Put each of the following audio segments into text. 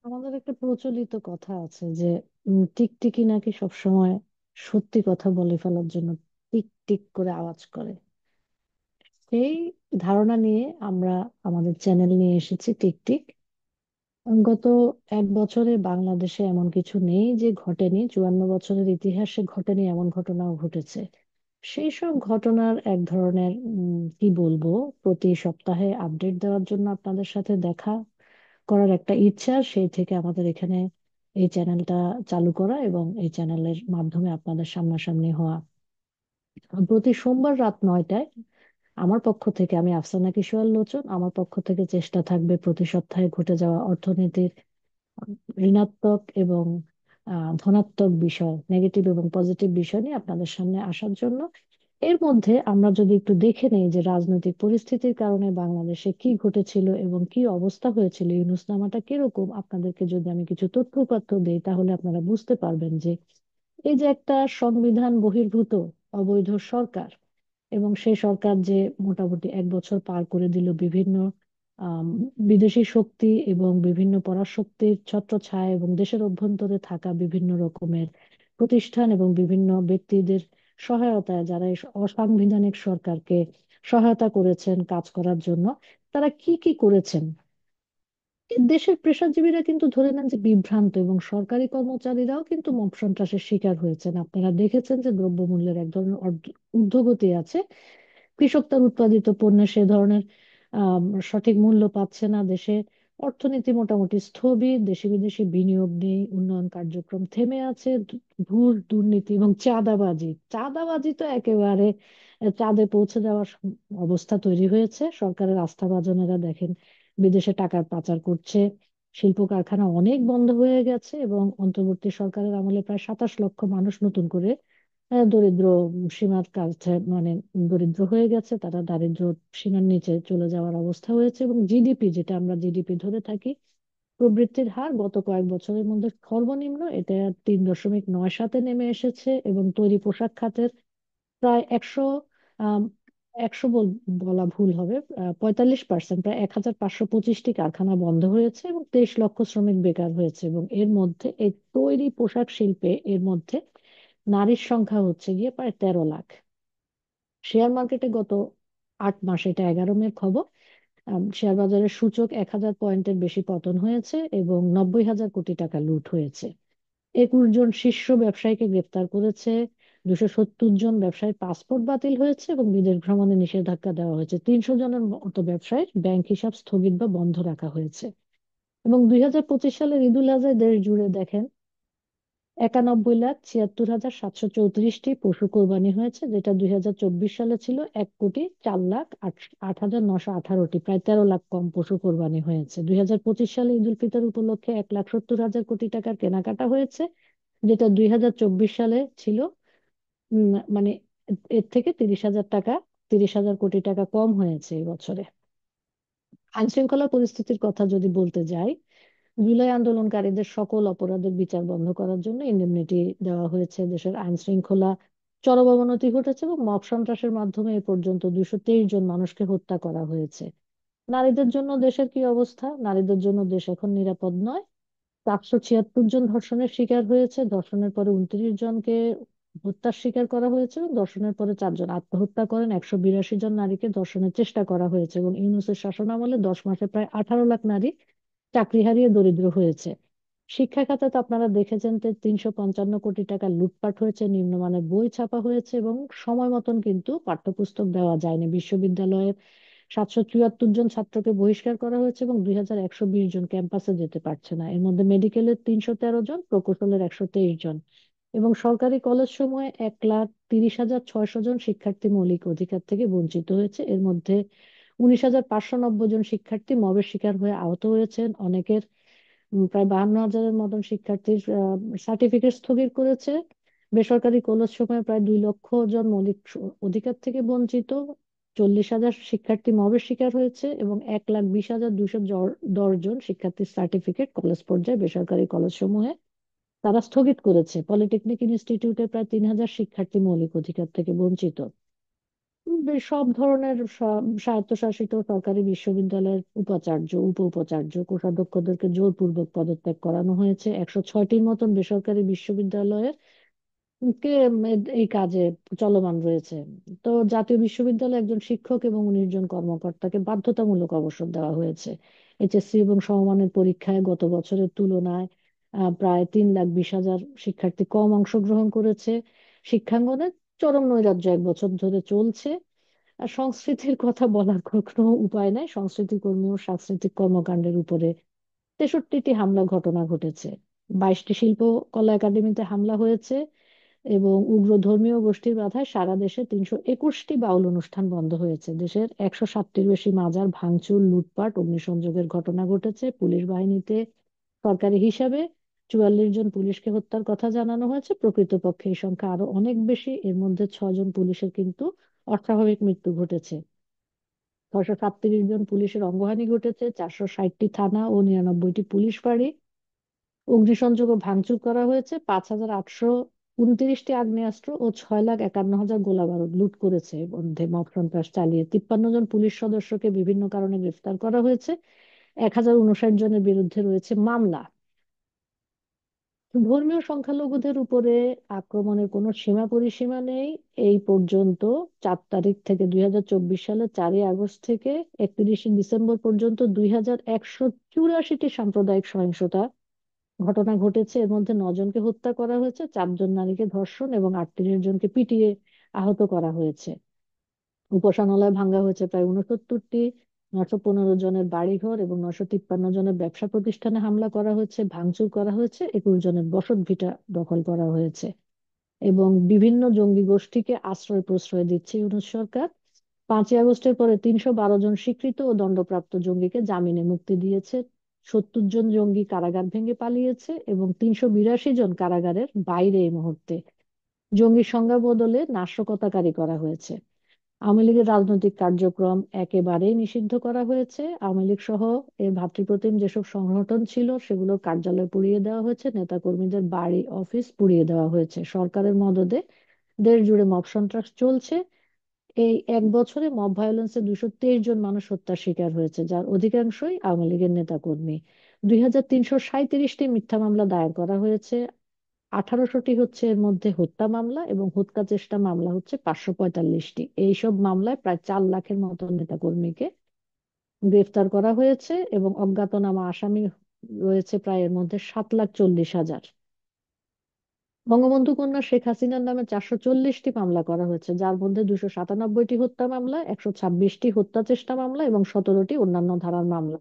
আমাদের একটা প্রচলিত কথা আছে যে টিকটিকি নাকি সবসময় সত্যি কথা বলে ফেলার জন্য টিক টিক করে আওয়াজ করে। সেই ধারণা নিয়ে আমরা আমাদের চ্যানেল নিয়ে এসেছি টিকটিক। গত 1 বছরে বাংলাদেশে এমন কিছু নেই যে ঘটেনি, 54 বছরের ইতিহাসে ঘটেনি এমন ঘটনাও ঘটেছে। সেই সব ঘটনার এক ধরনের কি বলবো, প্রতি সপ্তাহে আপডেট দেওয়ার জন্য আপনাদের সাথে দেখা করার একটা ইচ্ছা, সেই থেকে আমাদের এখানে এই চ্যানেলটা চালু করা এবং এই চ্যানেলের মাধ্যমে আপনাদের সামনাসামনি হওয়া। প্রতি সোমবার রাত 9টায় আমার পক্ষ থেকে, আমি আফসানা কিশোর লোচন, আমার পক্ষ থেকে চেষ্টা থাকবে প্রতি সপ্তাহে ঘটে যাওয়া অর্থনীতির ঋণাত্মক এবং ধনাত্মক বিষয়, নেগেটিভ এবং পজিটিভ বিষয় নিয়ে আপনাদের সামনে আসার জন্য। এর মধ্যে আমরা যদি একটু দেখে নেই যে রাজনৈতিক পরিস্থিতির কারণে বাংলাদেশে কি ঘটেছিল এবং কি অবস্থা হয়েছিল, ইউনুসনামাটা কিরকম, আপনাদেরকে যদি আমি কিছু তথ্য উপাত্ত দেই তাহলে আপনারা বুঝতে পারবেন যে এই যে একটা সংবিধান বহির্ভূত অবৈধ সরকার, এবং সেই সরকার যে মোটামুটি 1 বছর পার করে দিল বিভিন্ন আম, বিদেশি শক্তি এবং বিভিন্ন পরাশক্তির ছত্রছায়া এবং দেশের অভ্যন্তরে থাকা বিভিন্ন রকমের প্রতিষ্ঠান এবং বিভিন্ন ব্যক্তিদের সহায়তায়, যারা এই অসাংবিধানিক সরকারকে সহায়তা করেছেন কাজ করার জন্য, তারা কি কি করেছেন। দেশের পেশাজীবীরা কিন্তু ধরে নেন যে বিভ্রান্ত, এবং সরকারি কর্মচারীরাও কিন্তু মব সন্ত্রাসের শিকার হয়েছেন। আপনারা দেখেছেন যে দ্রব্যমূল্যের এক ধরনের ঊর্ধ্বগতি আছে। কৃষক তার উৎপাদিত পণ্যের সে ধরনের সঠিক মূল্য পাচ্ছে না। দেশে অর্থনীতি মোটামুটি স্থবির, দেশি বিদেশি বিনিয়োগ নেই, উন্নয়ন কার্যক্রম থেমে আছে। ঘুষ, দুর্নীতি এবং চাঁদাবাজি, চাঁদাবাজি তো একেবারে চাঁদে পৌঁছে যাওয়ার অবস্থা তৈরি হয়েছে। সরকারের আস্থাভাজনেরা দেখেন বিদেশে টাকার পাচার করছে। শিল্প কারখানা অনেক বন্ধ হয়ে গেছে এবং অন্তর্বর্তী সরকারের আমলে প্রায় 27 লক্ষ মানুষ নতুন করে দরিদ্র সীমার কাছে, মানে দরিদ্র হয়ে গেছে, তারা দারিদ্র সীমার নিচে চলে যাওয়ার অবস্থা হয়েছে। এবং জিডিপি, যেটা আমরা জিডিপি ধরে থাকি, প্রবৃদ্ধির হার গত কয়েক বছরের মধ্যে সর্বনিম্ন, এটা 3.97-এ নেমে এসেছে। এবং তৈরি পোশাক খাতের প্রায় আম, 100 বলা ভুল হবে, 45%, প্রায় 1525টি কারখানা বন্ধ হয়েছে এবং 23 লক্ষ শ্রমিক বেকার হয়েছে। এবং এর মধ্যে এই তৈরি পোশাক শিল্পে এর মধ্যে নারীর সংখ্যা হচ্ছে গিয়ে প্রায় 13 লাখ। শেয়ার মার্কেটে গত 8 মাসে, এটা 11 মের খবর, শেয়ার বাজারের সূচক 1000 পয়েন্টের বেশি পতন হয়েছে এবং 90,000 কোটি টাকা লুট হয়েছে। 21 জন শীর্ষ ব্যবসায়ীকে গ্রেপ্তার করেছে। 270 জন ব্যবসায়ীর পাসপোর্ট বাতিল হয়েছে এবং বিদেশ ভ্রমণে নিষেধাজ্ঞা দেওয়া হয়েছে। 300 জনের মতো ব্যবসায়ীর ব্যাংক হিসাব স্থগিত বা বন্ধ রাখা হয়েছে। এবং 2025 সালের ঈদুল আজহায় দেশ জুড়ে দেখেন 91,76,734টি পশু কোরবানি হয়েছে, যেটা 2024 সালে ছিল 1,04,08,918টি, প্রায় 13 লাখ কম পশু কোরবানি হয়েছে। 2025 সালে ঈদুল ফিতর উপলক্ষে 1,70,000 কোটি টাকার কেনাকাটা হয়েছে, যেটা 2024 সালে ছিল মানে এর থেকে 30,000 কোটি টাকা কম হয়েছে এই বছরে। আইন শৃঙ্খলা পরিস্থিতির কথা যদি বলতে যাই, জুলাই আন্দোলনকারীদের সকল অপরাধের বিচার বন্ধ করার জন্য ইন্ডেমনিটি দেওয়া হয়েছে। দেশের আইন শৃঙ্খলা চরম অবনতি ঘটেছে এবং মব সন্ত্রাসের মাধ্যমে এ পর্যন্ত 223 জন মানুষকে হত্যা করা হয়েছে। নারীদের জন্য দেশের কি অবস্থা, নারীদের জন্য দেশ এখন নিরাপদ নয়। 476 জন ধর্ষণের শিকার হয়েছে, ধর্ষণের পরে 29 জনকে হত্যার শিকার করা হয়েছে এবং ধর্ষণের পরে 4 জন আত্মহত্যা করেন। 182 জন নারীকে ধর্ষণের চেষ্টা করা হয়েছে এবং ইউনূসের শাসনামলে 10 মাসে প্রায় 18 লাখ নারী চাকরি হারিয়ে দরিদ্র হয়েছে। শিক্ষা খাতে তো আপনারা দেখেছেন যে 355 কোটি টাকা লুটপাট হয়েছে, নিম্নমানের বই ছাপা হয়েছে এবং সময় মতন কিন্তু পাঠ্যপুস্তক দেওয়া যায়নি। বিশ্ববিদ্যালয়ের 774 জন ছাত্রকে বহিষ্কার করা হয়েছে এবং 2,120 জন ক্যাম্পাসে যেতে পারছে না। এর মধ্যে মেডিকেলের 313 জন, প্রকৌশলের 123 জন। এবং সরকারি কলেজ সমূহে 1,30,600 জন শিক্ষার্থী মৌলিক অধিকার থেকে বঞ্চিত হয়েছে। এর মধ্যে 19,590 জন শিক্ষার্থী মবের শিকার হয়ে আহত হয়েছেন। অনেকের প্রায় 52,000-এর মতন শিক্ষার্থীর সার্টিফিকেট স্থগিত করেছে। বেসরকারি কলেজ সমূহে প্রায় 2 লক্ষ জন মৌলিক অধিকার থেকে বঞ্চিত। 40,000 শিক্ষার্থী মবের শিকার হয়েছে এবং 1,20,210 জন শিক্ষার্থীর সার্টিফিকেট কলেজ পর্যায়ে বেসরকারি কলেজ সমূহে তারা স্থগিত করেছে। পলিটেকনিক ইনস্টিটিউটে প্রায় 3,000 শিক্ষার্থী মৌলিক অধিকার থেকে বঞ্চিত। সব ধরনের স্বায়ত্তশাসিত সরকারি বিশ্ববিদ্যালয়ের উপাচার্য উপ উপাচার্য কোষাধ্যক্ষদেরকে জোরপূর্বক পদত্যাগ করানো হয়েছে। 106টির মতন বেসরকারি বিশ্ববিদ্যালয়ের এই কাজে চলমান রয়েছে। তো জাতীয় বিশ্ববিদ্যালয়ে একজন শিক্ষক এবং 19 জন কর্মকর্তাকে বাধ্যতামূলক অবসর দেওয়া হয়েছে। এইচএসসি এবং সমমানের পরীক্ষায় গত বছরের তুলনায় প্রায় 3,20,000 শিক্ষার্থী কম অংশগ্রহণ করেছে। শিক্ষাঙ্গনে চরম নৈরাজ্য 1 বছর ধরে চলছে। আর সংস্কৃতির কথা বলার কোনো উপায় নাই, সংস্কৃতি কর্মী ও সাংস্কৃতিক কর্মকাণ্ডের উপরে 63টি হামলা ঘটনা ঘটেছে। 22টি শিল্প কলা একাডেমিতে হামলা হয়েছে এবং উগ্র ধর্মীয় গোষ্ঠীর বাধায় সারা দেশে 321টি বাউল অনুষ্ঠান বন্ধ হয়েছে। দেশের 160টির বেশি মাজার ভাঙচুর, লুটপাট, অগ্নিসংযোগের ঘটনা ঘটেছে। পুলিশ বাহিনীতে সরকারি হিসাবে 44 জন পুলিশকে হত্যার কথা জানানো হয়েছে। প্রকৃতপক্ষে এই সংখ্যা আরো অনেক বেশি। এর মধ্যে 6 জন পুলিশের কিন্তু অস্বাভাবিক মৃত্যু ঘটেছে। 637 জন পুলিশের অঙ্গহানি ঘটেছে। 460টি থানা ও 99টি পুলিশ ফাঁড়ি অগ্নিসংযোগ ও ভাঙচুর করা হয়েছে। 5,829টি আগ্নেয়াস্ত্র ও 6,51,000 গোলাবারুদ লুট করেছে। এর মধ্যে মব সন্ত্রাস চালিয়ে 53 জন পুলিশ সদস্যকে বিভিন্ন কারণে গ্রেফতার করা হয়েছে। 1,059 জনের বিরুদ্ধে রয়েছে মামলা। ধর্মীয় সংখ্যালঘুদের উপরে আক্রমণের কোনো সীমা পরিসীমা নেই। এই পর্যন্ত 4 তারিখ থেকে 2024 সালের 4ই আগস্ট থেকে 31শে ডিসেম্বর পর্যন্ত 2,184টি সাম্প্রদায়িক সহিংসতা ঘটনা ঘটেছে। এর মধ্যে 9 জনকে হত্যা করা হয়েছে, 4 জন নারীকে ধর্ষণ এবং 38 জনকে পিটিয়ে আহত করা হয়েছে। উপাসনালয় ভাঙা হয়েছে প্রায় 69টি। 915 জনের বাড়িঘর এবং 953 জনের ব্যবসা প্রতিষ্ঠানে হামলা করা হয়েছে, ভাঙচুর করা হয়েছে। 21 জনের বসতভিটা দখল করা হয়েছে এবং বিভিন্ন জঙ্গি গোষ্ঠীকে আশ্রয় প্রশ্রয় দিচ্ছে ইউনূস সরকার। 5ই আগস্টের পরে 312 জন স্বীকৃত ও দণ্ডপ্রাপ্ত জঙ্গিকে জামিনে মুক্তি দিয়েছে। 70 জন জঙ্গি কারাগার ভেঙে পালিয়েছে এবং 382 জন কারাগারের বাইরে এই মুহূর্তে। জঙ্গির সংজ্ঞা বদলে নাশকতাকারী করা হয়েছে। আওয়ামী লীগের রাজনৈতিক কার্যক্রম একেবারেই নিষিদ্ধ করা হয়েছে। আওয়ামী লীগ সহ এর ভাতৃপ্রতিম যেসব সংগঠন ছিল সেগুলোর কার্যালয় পুড়িয়ে দেওয়া হয়েছে, নেতাকর্মীদের বাড়ি অফিস পুড়িয়ে দেওয়া হয়েছে। সরকারের মদদে দেশ জুড়ে মব সন্ত্রাস চলছে। এই 1 বছরে মব ভায়োলেন্সে 223 জন মানুষ হত্যার শিকার হয়েছে, যার অধিকাংশই আওয়ামী লীগের নেতাকর্মী। 2,337টি মিথ্যা মামলা দায়ের করা হয়েছে। 1800টি হচ্ছে এর মধ্যে হত্যা মামলা এবং হত্যা চেষ্টা মামলা হচ্ছে 545টি। এইসব মামলায় প্রায় 4 লাখের মতো নেতাকর্মীকে গ্রেফতার করা হয়েছে এবং অজ্ঞাতনামা আসামি রয়েছে প্রায় এর মধ্যে 7,40,000। বঙ্গবন্ধু কন্যা শেখ হাসিনার নামে 440টি মামলা করা হয়েছে, যার মধ্যে 297টি হত্যা মামলা, 126টি হত্যা চেষ্টা মামলা এবং 17টি অন্যান্য ধারার মামলা।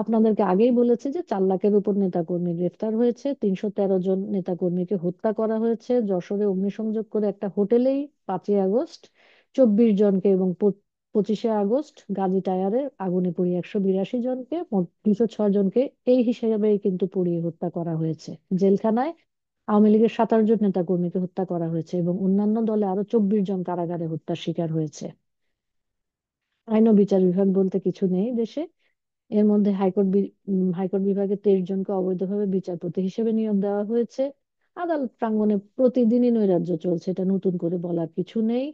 আপনাদেরকে আগেই বলেছি যে 4 লাখের উপর নেতাকর্মী গ্রেফতার হয়েছে। 313 জন নেতাকর্মীকে হত্যা করা হয়েছে। যশোরে অগ্নিসংযোগ করে একটা হোটেলেই 5ই আগস্ট 24 জনকে এবং 25শে আগস্ট গাজী টায়ারে আগুনে পুড়িয়ে 182 জনকে, মোট 206 জনকে এই হিসেবেই কিন্তু পুড়িয়ে হত্যা করা হয়েছে। জেলখানায় আওয়ামী লীগের 17 জন নেতাকর্মীকে হত্যা করা হয়েছে এবং অন্যান্য দলে আরো 24 জন কারাগারে হত্যার শিকার হয়েছে। আইন ও বিচার বিভাগ বলতে কিছু নেই দেশে। এর মধ্যে হাইকোর্ট বিভাগে 23 জনকে অবৈধভাবে বিচারপতি হিসেবে নিয়োগ দেওয়া হয়েছে। আদালত প্রাঙ্গণে প্রতিদিনই নৈরাজ্য চলছে, এটা নতুন করে বলার কিছু নেই।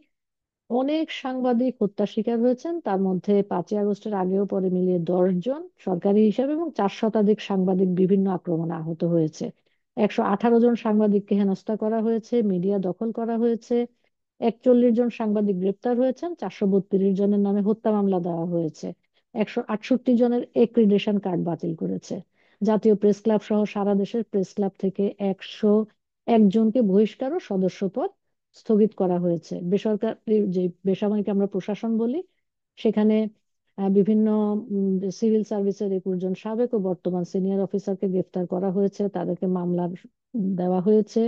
অনেক সাংবাদিক হত্যার শিকার হয়েছেন, তার মধ্যে 5ই আগস্টের আগে ও পরে মিলিয়ে 10 জন সরকারি হিসাবে এবং 4 শতাধিক সাংবাদিক বিভিন্ন আক্রমণে আহত হয়েছে। 118 জন সাংবাদিককে হেনস্থা করা হয়েছে, মিডিয়া দখল করা হয়েছে। 41 জন সাংবাদিক গ্রেপ্তার হয়েছেন, 432 জনের নামে হত্যা মামলা দেওয়া হয়েছে। 168 জনের এক্রিডেশন কার্ড বাতিল করেছে। জাতীয় প্রেস ক্লাব সহ সারা দেশের প্রেস ক্লাব থেকে 101 জনকে বহিষ্কার ও সদস্যপদ স্থগিত করা হয়েছে। বেসরকারি যে বেসামরিক আমরা প্রশাসন বলি সেখানে বিভিন্ন সিভিল সার্ভিসের 21 জন সাবেক ও বর্তমান সিনিয়র অফিসারকে গ্রেফতার করা হয়েছে, তাদেরকে মামলা দেওয়া হয়েছে।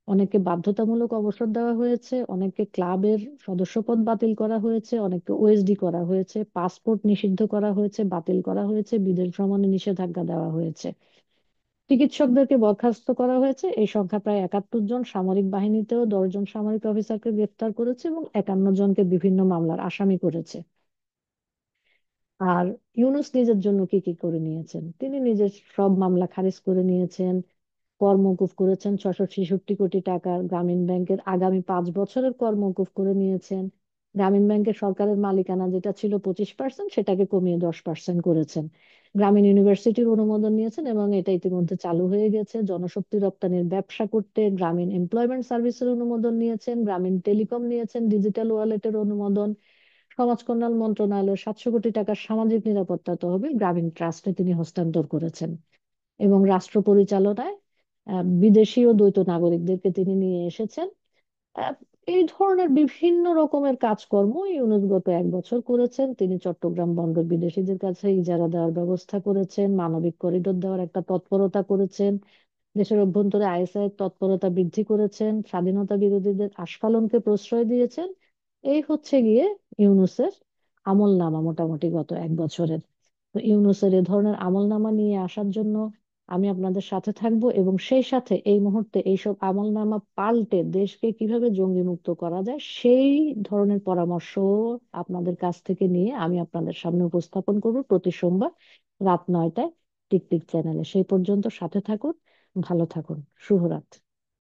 অনেককে বাধ্যতামূলক অবসর দেওয়া হয়েছে, অনেককে ক্লাবের সদস্যপদ বাতিল করা হয়েছে, অনেককে ওএসডি করা হয়েছে, পাসপোর্ট নিষিদ্ধ করা হয়েছে, বাতিল করা হয়েছে, বিদেশ ভ্রমণে নিষেধাজ্ঞা দেওয়া হয়েছে। চিকিৎসকদেরকে বরখাস্ত করা হয়েছে। এই সংখ্যা প্রায় 71 জন। সামরিক বাহিনীতেও 10 জন সামরিক অফিসারকে গ্রেফতার করেছে এবং 51 জনকে বিভিন্ন মামলার আসামি করেছে। আর ইউনূস নিজের জন্য কি কি করে নিয়েছেন? তিনি নিজের সব মামলা খারিজ করে নিয়েছেন, কর মওকুফ করেছেন। 666 কোটি টাকার গ্রামীণ ব্যাংকের আগামী 5 বছরের কর মওকুফ করে নিয়েছেন। গ্রামীণ ব্যাংকের সরকারের মালিকানা যেটা ছিল 25% সেটাকে কমিয়ে 10% করেছেন। গ্রামীণ ইউনিভার্সিটির অনুমোদন নিয়েছেন এবং এটা ইতিমধ্যে চালু হয়ে গেছে। জনশক্তি রপ্তানির ব্যবসা করতে গ্রামীণ এমপ্লয়মেন্ট সার্ভিসের অনুমোদন নিয়েছেন, গ্রামীণ টেলিকম নিয়েছেন, ডিজিটাল ওয়ালেটের অনুমোদন। সমাজ কল্যাণ মন্ত্রণালয়ের 700 কোটি টাকার সামাজিক নিরাপত্তা তহবিল গ্রামীণ ট্রাস্টে তিনি হস্তান্তর করেছেন। এবং রাষ্ট্র পরিচালনায় বিদেশি ও দ্বৈত নাগরিকদেরকে তিনি নিয়ে এসেছেন। আহ, এই ধরনের বিভিন্ন রকমের কাজকর্ম ইউনূস গত 1 বছর করেছেন। তিনি চট্টগ্রাম বন্দর বিদেশিদের কাছে ইজারা দেওয়ার ব্যবস্থা করেছেন, মানবিক করিডোর দেওয়ার একটা তৎপরতা করেছেন, দেশের অভ্যন্তরে আইএসআই এর তৎপরতা বৃদ্ধি করেছেন, স্বাধীনতা বিরোধীদের আস্ফালনকে প্রশ্রয় দিয়েছেন। এই হচ্ছে গিয়ে ইউনূসের আমলনামা মোটামুটি গত 1 বছরের। তো ইউনূসের এ ধরনের আমলনামা নিয়ে আসার জন্য আমি আপনাদের সাথে থাকবো, এবং সেই সাথে এই মুহূর্তে এইসব আমলনামা পাল্টে দেশকে কিভাবে জঙ্গি মুক্ত করা যায় সেই ধরনের পরামর্শ আপনাদের কাছ থেকে নিয়ে আমি আপনাদের সামনে উপস্থাপন করব প্রতি সোমবার রাত 9টায় টিকটিক চ্যানেলে। সেই পর্যন্ত সাথে থাকুন, ভালো থাকুন, শুভরাত্রি।